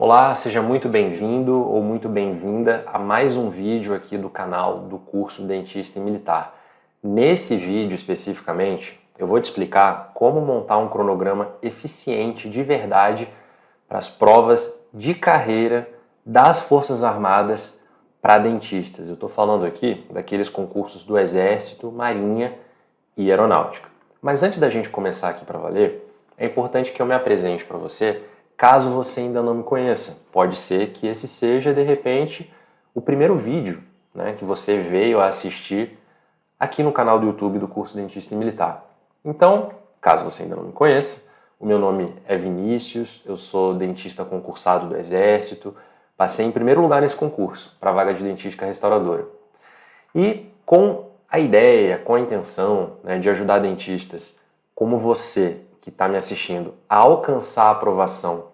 Olá, seja muito bem-vindo ou muito bem-vinda a mais um vídeo aqui do canal do curso Dentista e Militar. Nesse vídeo especificamente, eu vou te explicar como montar um cronograma eficiente de verdade para as provas de carreira das Forças Armadas para dentistas. Eu estou falando aqui daqueles concursos do Exército, Marinha e Aeronáutica. Mas antes da gente começar aqui para valer, é importante que eu me apresente para você, caso você ainda não me conheça. Pode ser que esse seja, de repente, o primeiro vídeo, né, que você veio a assistir aqui no canal do YouTube do curso Dentista e Militar. Então, caso você ainda não me conheça, o meu nome é Vinícius, eu sou dentista concursado do Exército, passei em primeiro lugar nesse concurso, para a vaga de dentística restauradora. E com a ideia, com a intenção, né, de ajudar dentistas como você, que está me assistindo, a alcançar a aprovação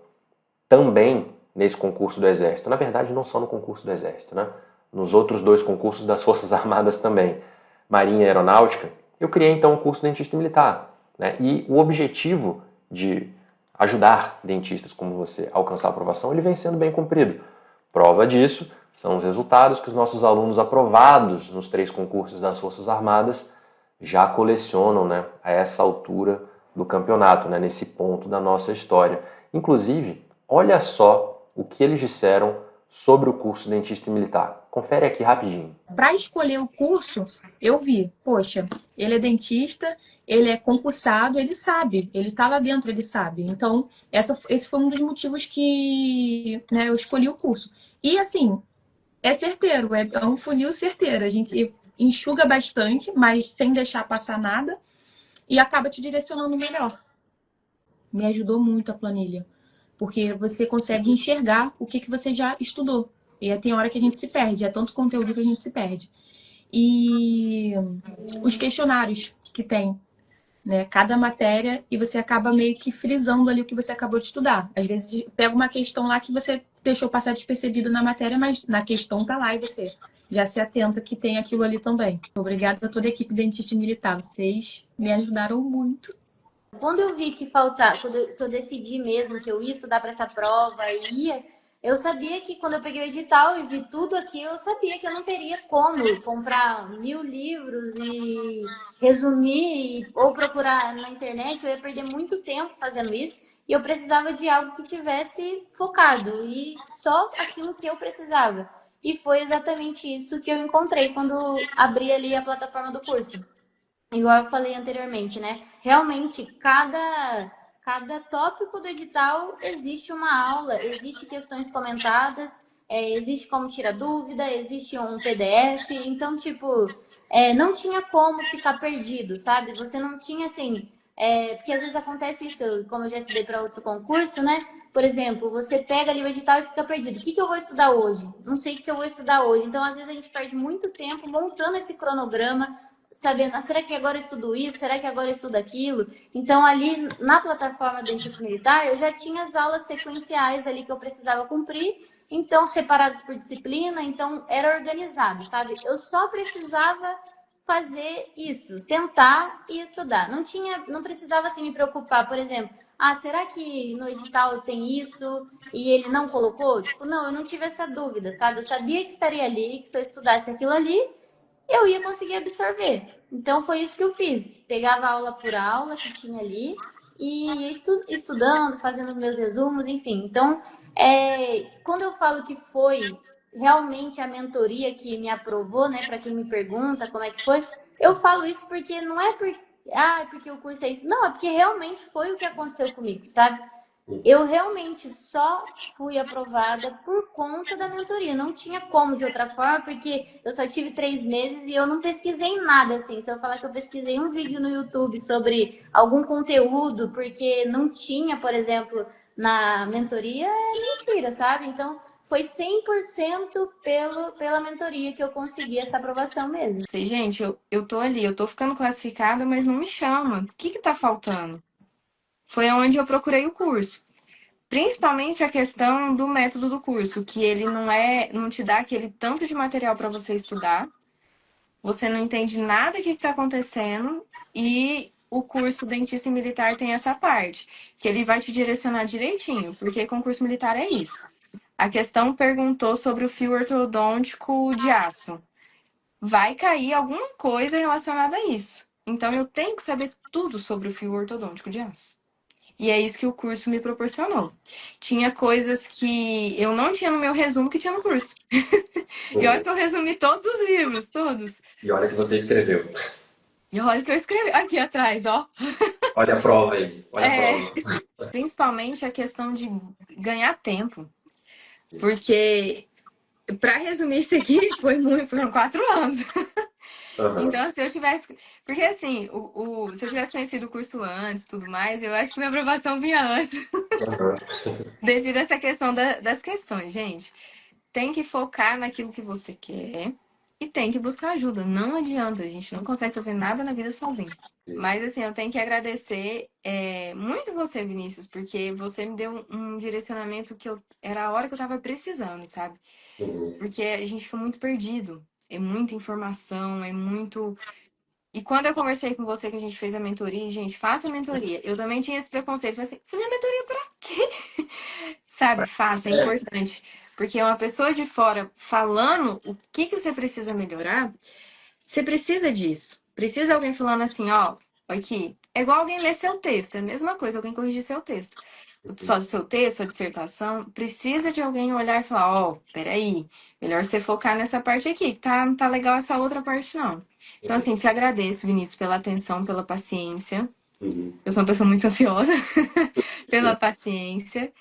também nesse concurso do Exército. Na verdade, não só no concurso do Exército, né? Nos outros dois concursos das Forças Armadas também, Marinha e Aeronáutica, eu criei então o curso Dentista e Militar, né? E o objetivo de ajudar dentistas como você a alcançar a aprovação, ele vem sendo bem cumprido. Prova disso são os resultados que os nossos alunos aprovados nos 3 concursos das Forças Armadas já colecionam, né, a essa altura do campeonato, né, nesse ponto da nossa história. Inclusive, olha só o que eles disseram sobre o curso Dentista e Militar. Confere aqui rapidinho. Para escolher o curso, eu vi, poxa, ele é dentista, ele é concursado, ele sabe, ele está lá dentro, ele sabe. Então, esse foi um dos motivos que, né, eu escolhi o curso. E assim, é certeiro, é um funil certeiro. A gente enxuga bastante, mas sem deixar passar nada e acaba te direcionando melhor. Me ajudou muito a planilha, porque você consegue enxergar o que você já estudou. E aí tem hora que a gente se perde, é tanto conteúdo que a gente se perde. E os questionários que tem, né? Cada matéria, e você acaba meio que frisando ali o que você acabou de estudar. Às vezes pega uma questão lá que você deixou passar despercebido na matéria, mas na questão tá lá e você já se atenta que tem aquilo ali também. Obrigada a toda a equipe dentista e militar, vocês me ajudaram muito. Quando eu vi que faltava, quando eu decidi mesmo que eu ia estudar para essa prova e ia, eu sabia que quando eu peguei o edital e vi tudo aquilo, eu sabia que eu não teria como comprar 1000 livros e resumir ou procurar na internet, eu ia perder muito tempo fazendo isso. E eu precisava de algo que tivesse focado e só aquilo que eu precisava. E foi exatamente isso que eu encontrei quando abri ali a plataforma do curso. Igual eu falei anteriormente, né? Realmente, cada tópico do edital existe uma aula, existe questões comentadas, existe como tirar dúvida, existe um PDF. Então, tipo, não tinha como ficar perdido, sabe? Você não tinha assim. Porque às vezes acontece isso, como eu já estudei para outro concurso, né? Por exemplo, você pega ali o edital e fica perdido. O que eu vou estudar hoje? Não sei o que eu vou estudar hoje. Então, às vezes, a gente perde muito tempo montando esse cronograma, sabendo, será que agora eu estudo isso? Será que agora eu estudo aquilo? Então, ali na plataforma do Dentista Militar, eu já tinha as aulas sequenciais ali que eu precisava cumprir, então, separadas por disciplina, então era organizado, sabe? Eu só precisava fazer isso, sentar e estudar. Não precisava assim me preocupar, por exemplo, será que no edital tem isso e ele não colocou? Tipo, não, eu não tive essa dúvida, sabe? Eu sabia que estaria ali, que se eu estudasse aquilo ali, eu ia conseguir absorver. Então foi isso que eu fiz. Pegava aula por aula que tinha ali e ia estudando, fazendo meus resumos, enfim. Então, quando eu falo que foi realmente a mentoria que me aprovou, né, para quem me pergunta como é que foi, eu falo isso porque não é porque o curso é isso. Não, é porque realmente foi o que aconteceu comigo, sabe? Eu realmente só fui aprovada por conta da mentoria. Não tinha como de outra forma, porque eu só tive 3 meses e eu não pesquisei nada, assim. Se eu falar que eu pesquisei um vídeo no YouTube sobre algum conteúdo, porque não tinha, por exemplo, na mentoria, é mentira, sabe? Então, foi 100% pela mentoria que eu consegui essa aprovação mesmo. Falei, gente, eu tô ali, eu tô ficando classificada, mas não me chama. O que tá faltando? Foi onde eu procurei o curso. Principalmente a questão do método do curso, que ele não te dá aquele tanto de material para você estudar, você não entende nada que está acontecendo, e o curso Dentista e Militar tem essa parte, que ele vai te direcionar direitinho, porque concurso militar é isso. A questão perguntou sobre o fio ortodôntico de aço. Vai cair alguma coisa relacionada a isso. Então eu tenho que saber tudo sobre o fio ortodôntico de aço. E é isso que o curso me proporcionou. Tinha coisas que eu não tinha no meu resumo que tinha no curso. E olha que eu resumi todos os livros, todos. E olha que você escreveu. E olha que eu escrevi aqui atrás, ó. Olha a prova aí, olha a É, prova. principalmente a questão de ganhar tempo. Porque, para resumir isso aqui, foram 4 anos. Aham, Então, se eu tivesse. Porque assim, se eu tivesse conhecido o curso antes e tudo mais, eu acho que minha aprovação vinha antes. aham. Devido a essa questão das questões, gente. Tem que focar naquilo que você quer e tem que buscar ajuda. Não adianta, a gente não consegue fazer nada na vida sozinho. Mas assim, eu tenho que agradecer muito você, Vinícius, porque você me deu um direcionamento que era a hora que eu tava precisando, sabe? Uhum. Porque a gente fica muito perdido. É muita informação, é muito. E quando eu conversei com você que a gente fez a mentoria, gente, faça a mentoria. Eu também tinha esse preconceito. Falei assim, fazer a mentoria pra quê? Sabe, faça, é importante. Porque uma pessoa de fora falando o que você precisa melhorar, você precisa disso. Precisa alguém falando assim, ó, aqui. É igual alguém ler seu texto, é a mesma coisa, alguém corrigir seu texto. Só do seu texto, a dissertação, precisa de alguém olhar e falar, ó, peraí, melhor você focar nessa parte aqui, que não tá legal essa outra parte, não. Então, assim, te agradeço, Vinícius, pela atenção, pela paciência. Uhum. Eu sou uma pessoa muito ansiosa, pela paciência.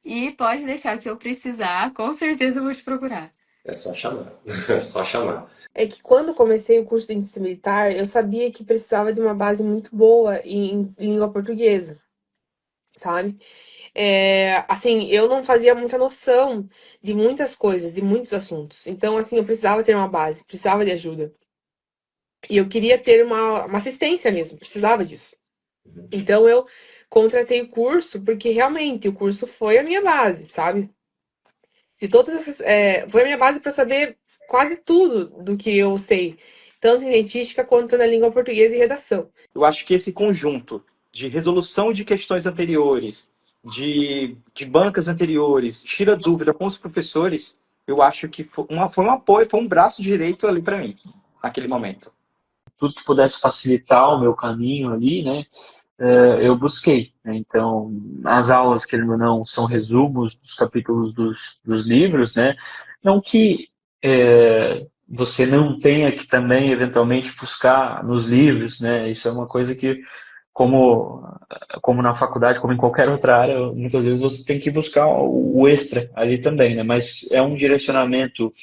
E pode deixar que eu precisar, com certeza eu vou te procurar. É só chamar. É só chamar. É que quando eu comecei o curso de dentista militar, eu sabia que precisava de uma base muito boa em língua portuguesa, sabe? Assim, eu não fazia muita noção de muitas coisas, de muitos assuntos. Então, assim, eu precisava ter uma base, precisava de ajuda. E eu queria ter uma assistência mesmo, precisava disso. Então, eu contratei o curso, porque realmente o curso foi a minha base, sabe? De todas essas, foi a minha base para saber quase tudo do que eu sei, tanto em dentística quanto na língua portuguesa e redação. Eu acho que esse conjunto de resolução de questões anteriores, de bancas anteriores, tira dúvida com os professores, eu acho que foi um apoio, foi um braço direito ali para mim, naquele momento. Tudo que pudesse facilitar o meu caminho ali, né? Eu busquei, né? Então, as aulas, querendo ou não, são resumos dos capítulos dos livros, né? Não que você não tenha que também, eventualmente, buscar nos livros, né? Isso é uma coisa que, como na faculdade, como em qualquer outra área, muitas vezes você tem que buscar o extra ali também, né? Mas é um direcionamento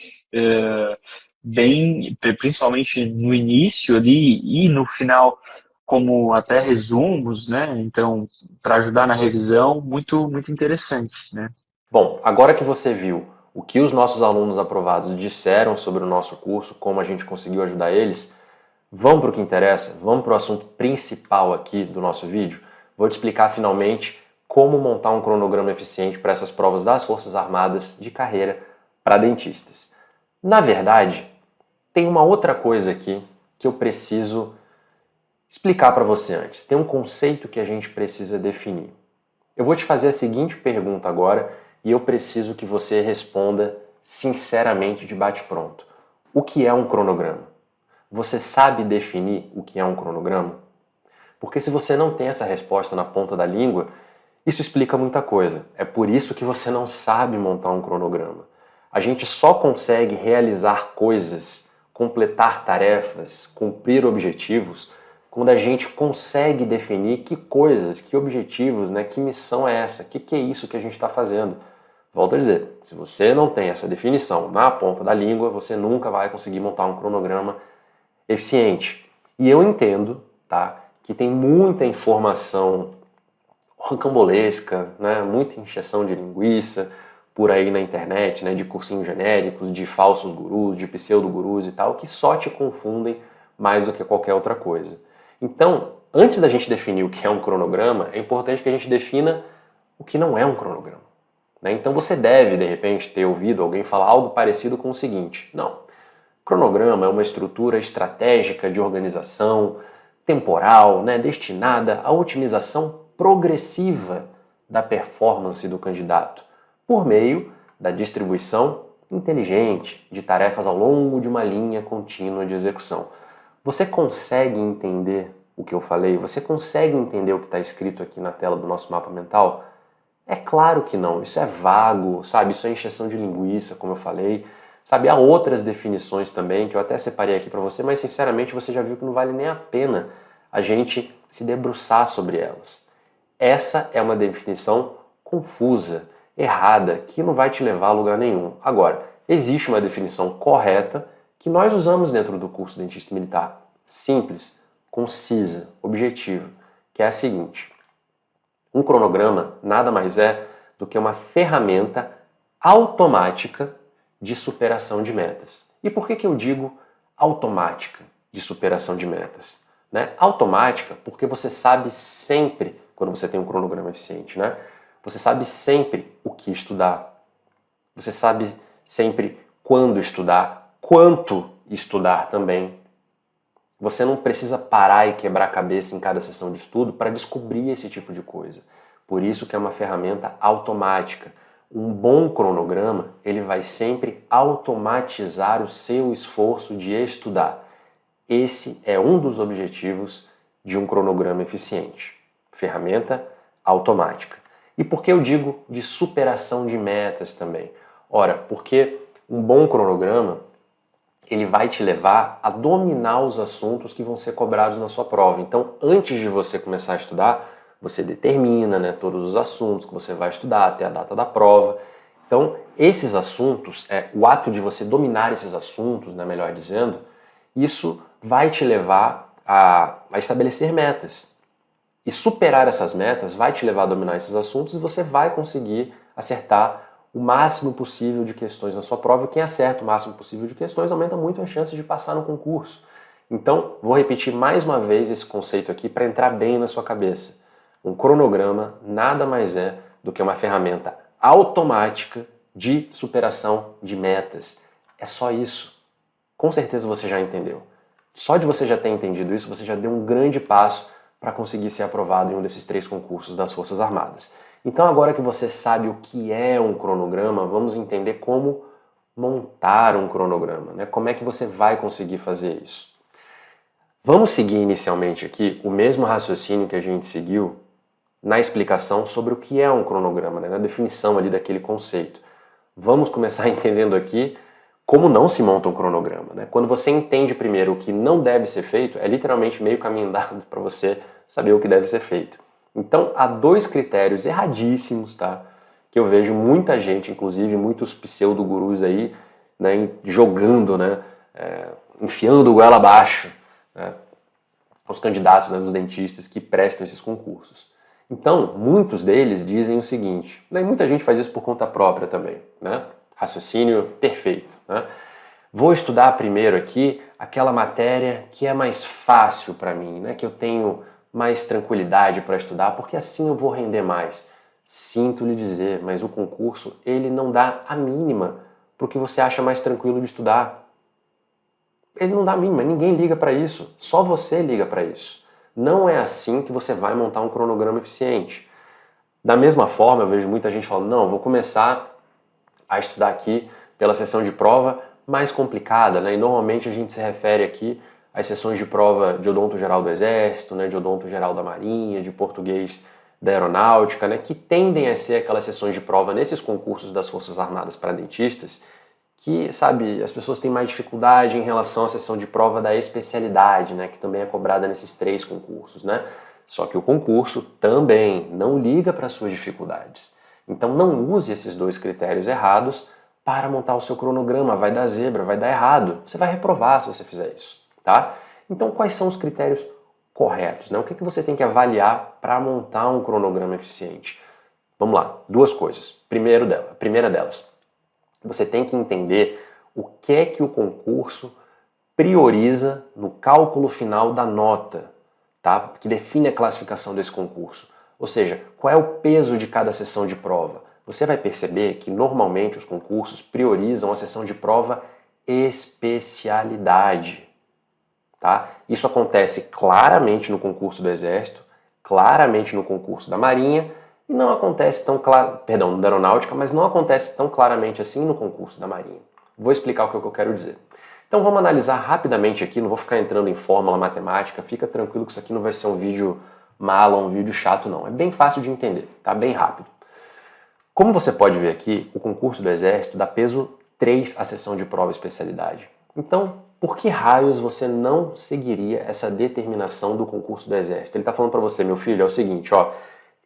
bem, principalmente no início ali e no final, como até resumos, né? Então, para ajudar na revisão, muito, muito interessante, né? Bom, agora que você viu o que os nossos alunos aprovados disseram sobre o nosso curso, como a gente conseguiu ajudar eles, vamos para o que interessa, vamos para o assunto principal aqui do nosso vídeo. Vou te explicar finalmente como montar um cronograma eficiente para essas provas das Forças Armadas de carreira para dentistas. Na verdade, tem uma outra coisa aqui que eu preciso explicar para você antes. Tem um conceito que a gente precisa definir. Eu vou te fazer a seguinte pergunta agora e eu preciso que você responda sinceramente de bate-pronto. O que é um cronograma? Você sabe definir o que é um cronograma? Porque se você não tem essa resposta na ponta da língua, isso explica muita coisa. É por isso que você não sabe montar um cronograma. A gente só consegue realizar coisas, completar tarefas, cumprir objetivos, quando a gente consegue definir que coisas, que objetivos, né, que missão é essa, que é isso que a gente está fazendo. Volto a dizer, se você não tem essa definição na ponta da língua, você nunca vai conseguir montar um cronograma eficiente. E eu entendo, tá, que tem muita informação rocambolesca, né, muita encheção de linguiça por aí na internet, né, de cursinhos genéricos, de falsos gurus, de pseudo-gurus e tal, que só te confundem mais do que qualquer outra coisa. Então, antes da gente definir o que é um cronograma, é importante que a gente defina o que não é um cronograma, né? Então você deve, de repente, ter ouvido alguém falar algo parecido com o seguinte: não, cronograma é uma estrutura estratégica de organização temporal, né, destinada à otimização progressiva da performance do candidato, por meio da distribuição inteligente de tarefas ao longo de uma linha contínua de execução. Você consegue entender o que eu falei? Você consegue entender o que está escrito aqui na tela do nosso mapa mental? É claro que não, isso é vago, sabe? Isso é encheção de linguiça, como eu falei. Sabe, há outras definições também que eu até separei aqui para você, mas sinceramente você já viu que não vale nem a pena a gente se debruçar sobre elas. Essa é uma definição confusa, errada, que não vai te levar a lugar nenhum. Agora, existe uma definição correta que nós usamos dentro do curso Dentista Militar. Simples, concisa, objetiva, que é a seguinte: um cronograma nada mais é do que uma ferramenta automática de superação de metas. E por que eu digo automática de superação de metas? Né? Automática porque você sabe sempre, quando você tem um cronograma eficiente, né? Você sabe sempre o que estudar, você sabe sempre quando estudar, quanto estudar também. Você não precisa parar e quebrar a cabeça em cada sessão de estudo para descobrir esse tipo de coisa. Por isso que é uma ferramenta automática. Um bom cronograma, ele vai sempre automatizar o seu esforço de estudar. Esse é um dos objetivos de um cronograma eficiente. Ferramenta automática. E por que eu digo de superação de metas também? Ora, porque um bom cronograma, ele vai te levar a dominar os assuntos que vão ser cobrados na sua prova. Então, antes de você começar a estudar, você determina, né, todos os assuntos que você vai estudar até a data da prova. Então, esses assuntos, o ato de você dominar esses assuntos, né, melhor dizendo, isso vai te levar a estabelecer metas. E superar essas metas vai te levar a dominar esses assuntos e você vai conseguir acertar o máximo possível de questões na sua prova. E quem acerta o máximo possível de questões aumenta muito a chance de passar no concurso. Então, vou repetir mais uma vez esse conceito aqui para entrar bem na sua cabeça. Um cronograma nada mais é do que uma ferramenta automática de superação de metas. É só isso. Com certeza você já entendeu. Só de você já ter entendido isso, você já deu um grande passo para conseguir ser aprovado em um desses 3 concursos das Forças Armadas. Então, agora que você sabe o que é um cronograma, vamos entender como montar um cronograma, né? Como é que você vai conseguir fazer isso? Vamos seguir inicialmente aqui o mesmo raciocínio que a gente seguiu na explicação sobre o que é um cronograma, né? Na definição ali daquele conceito. Vamos começar entendendo aqui como não se monta um cronograma, né? Quando você entende primeiro o que não deve ser feito, é literalmente meio caminho andado para você saber o que deve ser feito. Então, há 2 critérios erradíssimos, tá? Que eu vejo muita gente, inclusive muitos pseudo-gurus aí, né, jogando, né, enfiando o goela abaixo, né, os candidatos, né, dos dentistas que prestam esses concursos. Então, muitos deles dizem o seguinte, né, e muita gente faz isso por conta própria também, né? Raciocínio perfeito, né? Vou estudar primeiro aqui aquela matéria que é mais fácil para mim, né? Que eu tenho mais tranquilidade para estudar, porque assim eu vou render mais. Sinto lhe dizer, mas o concurso, ele não dá a mínima para o que você acha mais tranquilo de estudar. Ele não dá a mínima, ninguém liga para isso, só você liga para isso. Não é assim que você vai montar um cronograma eficiente. Da mesma forma, eu vejo muita gente falando, não, eu vou começar a estudar aqui pela sessão de prova mais complicada, né? E normalmente a gente se refere aqui às sessões de prova de odonto geral do Exército, né? De odonto geral da Marinha, de português da Aeronáutica, né? Que tendem a ser aquelas sessões de prova nesses concursos das Forças Armadas para dentistas que, sabe, as pessoas têm mais dificuldade em relação à sessão de prova da especialidade, né? Que também é cobrada nesses 3 concursos, né? Só que o concurso também não liga para as suas dificuldades. Então não use esses 2 critérios errados para montar o seu cronograma. Vai dar zebra, vai dar errado. Você vai reprovar se você fizer isso, tá? Então quais são os critérios corretos, né? O que você tem que avaliar para montar um cronograma eficiente? Vamos lá, 2 coisas. A primeira delas, você tem que entender o que é que o concurso prioriza no cálculo final da nota, tá? Que define a classificação desse concurso. Ou seja, qual é o peso de cada sessão de prova? Você vai perceber que normalmente os concursos priorizam a sessão de prova especialidade, tá? Isso acontece claramente no concurso do Exército, claramente no concurso da Marinha E não acontece tão claro, perdão, da aeronáutica, mas não acontece tão claramente assim no concurso da Marinha. Vou explicar o que eu quero dizer. Então vamos analisar rapidamente aqui, não vou ficar entrando em fórmula matemática, fica tranquilo que isso aqui não vai ser um vídeo mala, um vídeo chato não. É bem fácil de entender, tá? Bem rápido. Como você pode ver aqui, o concurso do Exército dá peso 3 à seção de prova especialidade. Então, por que raios você não seguiria essa determinação do concurso do Exército? Ele está falando para você, meu filho, é o seguinte, ó,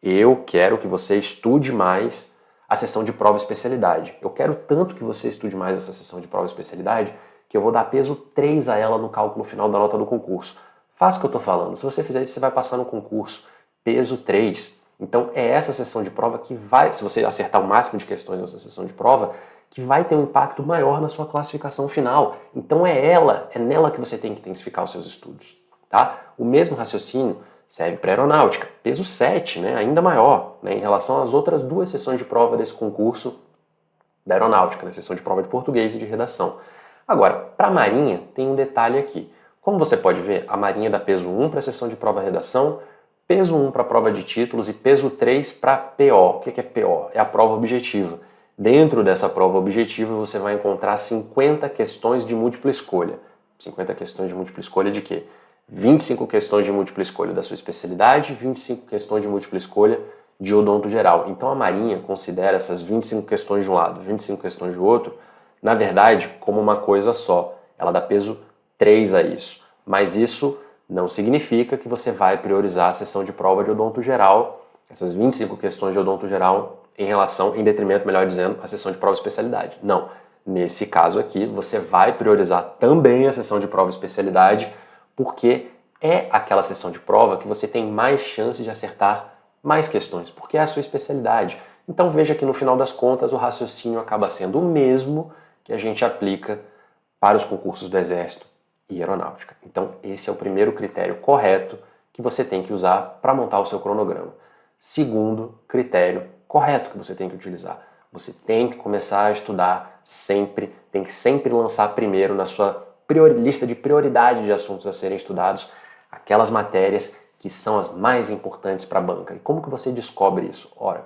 eu quero que você estude mais a seção de prova especialidade. Eu quero tanto que você estude mais essa seção de prova especialidade que eu vou dar peso 3 a ela no cálculo final da nota do concurso. Faça o que eu estou falando. Se você fizer isso, você vai passar no concurso. Peso 3. Então é essa sessão de prova que vai, se você acertar o máximo de questões nessa sessão de prova, que vai ter um impacto maior na sua classificação final. Então é nela que você tem que intensificar os seus estudos. Tá? O mesmo raciocínio serve para aeronáutica. Peso 7, né? Ainda maior, né? Em relação às outras 2 sessões de prova desse concurso da aeronáutica, né? Sessão de prova de português e de redação. Agora, para a Marinha tem um detalhe aqui. Como você pode ver, a Marinha dá peso 1 para a sessão de prova redação, peso 1 para a prova de títulos e peso 3 para PO. O que é PO? É a prova objetiva. Dentro dessa prova objetiva você vai encontrar 50 questões de múltipla escolha. 50 questões de múltipla escolha de quê? 25 questões de múltipla escolha da sua especialidade, 25 questões de múltipla escolha de odonto geral. Então a Marinha considera essas 25 questões de um lado, 25 questões do outro, na verdade, como uma coisa só. Ela dá peso 3 a isso. Mas isso não significa que você vai priorizar a sessão de prova de odonto geral, essas 25 questões de odonto geral, em detrimento, melhor dizendo, a sessão de prova especialidade. Não. Nesse caso aqui, você vai priorizar também a sessão de prova especialidade, porque é aquela sessão de prova que você tem mais chance de acertar mais questões, porque é a sua especialidade. Então veja que no final das contas o raciocínio acaba sendo o mesmo que a gente aplica para os concursos do Exército e Aeronáutica. Então esse é o primeiro critério correto que você tem que usar para montar o seu cronograma. Segundo critério correto que você tem que utilizar. Você tem que começar a estudar sempre, tem que sempre lançar primeiro na sua lista de prioridade de assuntos a serem estudados aquelas matérias que são as mais importantes para a banca. E como que você descobre isso? Ora,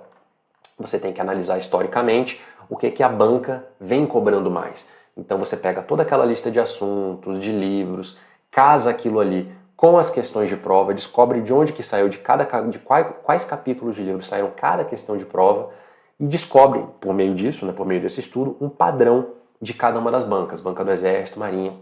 você tem que analisar historicamente o que a banca vem cobrando mais. Então você pega toda aquela lista de assuntos, de livros, casa aquilo ali com as questões de prova, descobre de onde que saiu, quais capítulos de livro saíram cada questão de prova e descobre, por meio disso, né, por meio desse estudo, um padrão de cada uma das bancas, banca do Exército, Marinha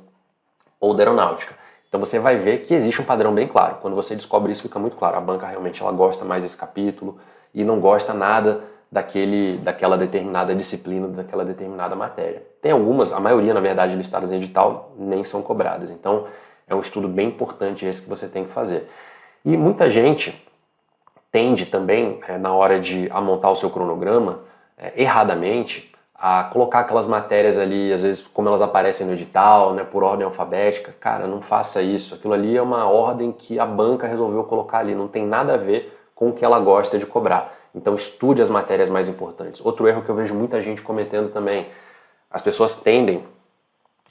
ou da Aeronáutica. Então você vai ver que existe um padrão bem claro. Quando você descobre isso, fica muito claro. A banca realmente ela gosta mais desse capítulo e não gosta nada daquela determinada disciplina, daquela determinada matéria. Tem algumas, a maioria, na verdade, listadas em edital, nem são cobradas. Então é um estudo bem importante esse que você tem que fazer. E muita gente tende também, na hora de montar o seu cronograma, erradamente, a colocar aquelas matérias ali, às vezes como elas aparecem no edital, né, por ordem alfabética. Cara, não faça isso. Aquilo ali é uma ordem que a banca resolveu colocar ali, não tem nada a ver com o que ela gosta de cobrar. Então estude as matérias mais importantes. Outro erro que eu vejo muita gente cometendo também, as pessoas tendem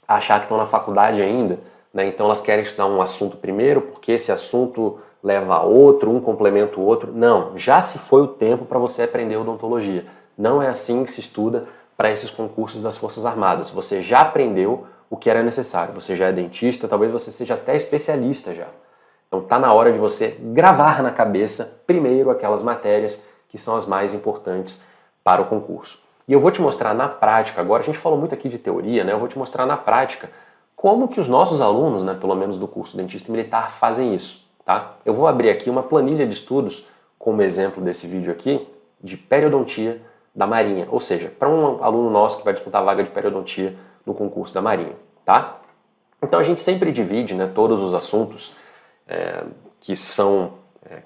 a achar que estão na faculdade ainda, né, então elas querem estudar um assunto primeiro, porque esse assunto leva a outro, um complementa o outro. Não, já se foi o tempo para você aprender odontologia. Não é assim que se estuda para esses concursos das Forças Armadas. Você já aprendeu o que era necessário. Você já é dentista, talvez você seja até especialista já. Então está na hora de você gravar na cabeça primeiro aquelas matérias que são as mais importantes para o concurso. E eu vou te mostrar na prática, agora a gente falou muito aqui de teoria, né? Eu vou te mostrar na prática como que os nossos alunos, né, pelo menos do curso Dentista Militar, fazem isso. Tá? Eu vou abrir aqui uma planilha de estudos, como exemplo desse vídeo aqui, de periodontia da Marinha, ou seja, para um aluno nosso que vai disputar a vaga de periodontia no concurso da Marinha. Tá? Então a gente sempre divide, né, todos os assuntos que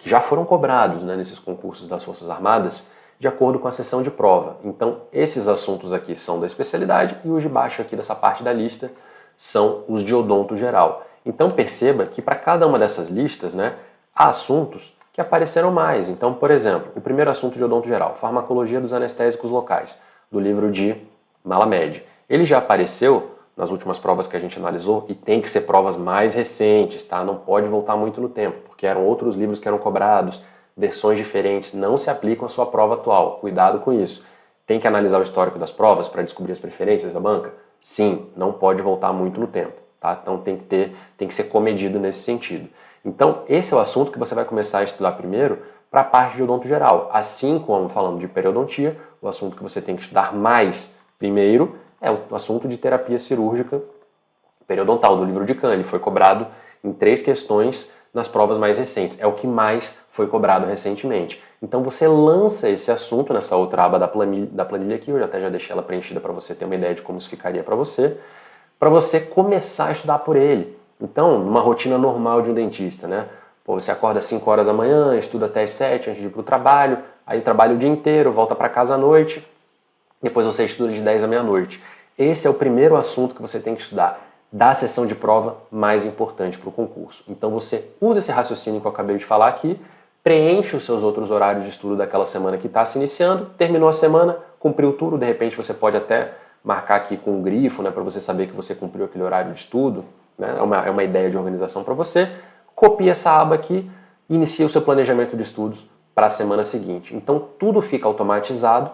já foram cobrados, né, nesses concursos das Forças Armadas, de acordo com a seção de prova. Então esses assuntos aqui são da especialidade e os de baixo aqui dessa parte da lista são os de odonto geral. Então perceba que para cada uma dessas listas, né, há assuntos que apareceram mais. Então, por exemplo, o primeiro assunto de odonto geral, farmacologia dos anestésicos locais, do livro de Malamed. Ele já apareceu nas últimas provas que a gente analisou e tem que ser provas mais recentes, tá? Não pode voltar muito no tempo, porque eram outros livros que eram cobrados, versões diferentes não se aplicam à sua prova atual. Cuidado com isso. Tem que analisar o histórico das provas para descobrir as preferências da banca? Sim, não pode voltar muito no tempo, tá? Então tem que ser comedido nesse sentido. Então esse é o assunto que você vai começar a estudar primeiro para a parte de odonto geral. Assim como falando de periodontia, o assunto que você tem que estudar mais primeiro é o assunto de terapia cirúrgica periodontal do livro de Kahn. Ele foi cobrado em 3 questões nas provas mais recentes. É o que mais foi cobrado recentemente. Então você lança esse assunto nessa outra aba da planilha aqui, eu até já deixei ela preenchida para você ter uma ideia de como isso ficaria para você começar a estudar por ele. Então, numa rotina normal de um dentista, né? Pô, você acorda às 5 horas da manhã, estuda até às 7 antes de ir para o trabalho, aí trabalha o dia inteiro, volta para casa à noite, depois você estuda de 10 à meia-noite. Esse é o primeiro assunto que você tem que estudar, da sessão de prova mais importante para o concurso. Então você usa esse raciocínio que eu acabei de falar aqui, preenche os seus outros horários de estudo daquela semana que está se iniciando, terminou a semana, cumpriu tudo, de repente você pode até marcar aqui com um grifo, né, para você saber que você cumpriu aquele horário de estudo, né, é uma ideia de organização para você, copia essa aba aqui e inicia o seu planejamento de estudos para a semana seguinte. Então tudo fica automatizado,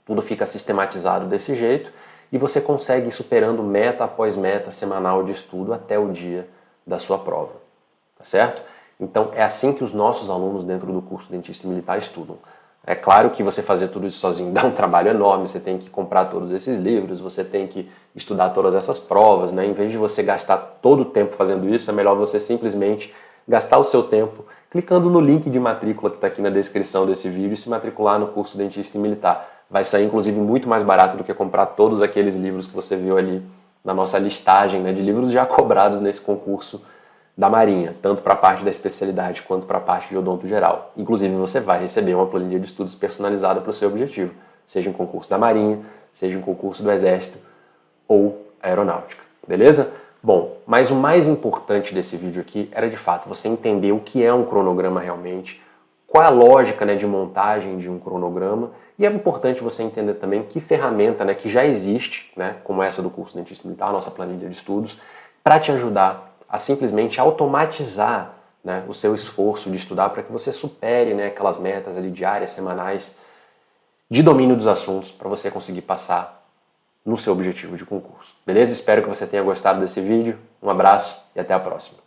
tudo fica sistematizado desse jeito, e você consegue ir superando meta após meta semanal de estudo até o dia da sua prova, tá certo? Então é assim que os nossos alunos dentro do curso Dentista e Militar estudam. É claro que você fazer tudo isso sozinho dá um trabalho enorme, você tem que comprar todos esses livros, você tem que estudar todas essas provas, né? Em vez de você gastar todo o tempo fazendo isso, é melhor você simplesmente gastar o seu tempo clicando no link de matrícula que está aqui na descrição desse vídeo e se matricular no curso Dentista e Militar. Vai sair, inclusive, muito mais barato do que comprar todos aqueles livros que você viu ali na nossa listagem, né, de livros já cobrados nesse concurso da Marinha, tanto para a parte da especialidade quanto para a parte de odonto geral. Inclusive, você vai receber uma planilha de estudos personalizada para o seu objetivo, seja em concurso da Marinha, seja em concurso do Exército ou Aeronáutica, beleza? Bom, mas o mais importante desse vídeo aqui era, de fato, você entender o que é um cronograma realmente, qual é a lógica, né, de montagem de um cronograma, e é importante você entender também que ferramenta, né, que já existe, né, como essa do curso Dentista Militar, a nossa planilha de estudos, para te ajudar a simplesmente automatizar, né, o seu esforço de estudar para que você supere, né, aquelas metas ali diárias, semanais, de domínio dos assuntos para você conseguir passar no seu objetivo de concurso. Beleza? Espero que você tenha gostado desse vídeo. Um abraço e até a próxima.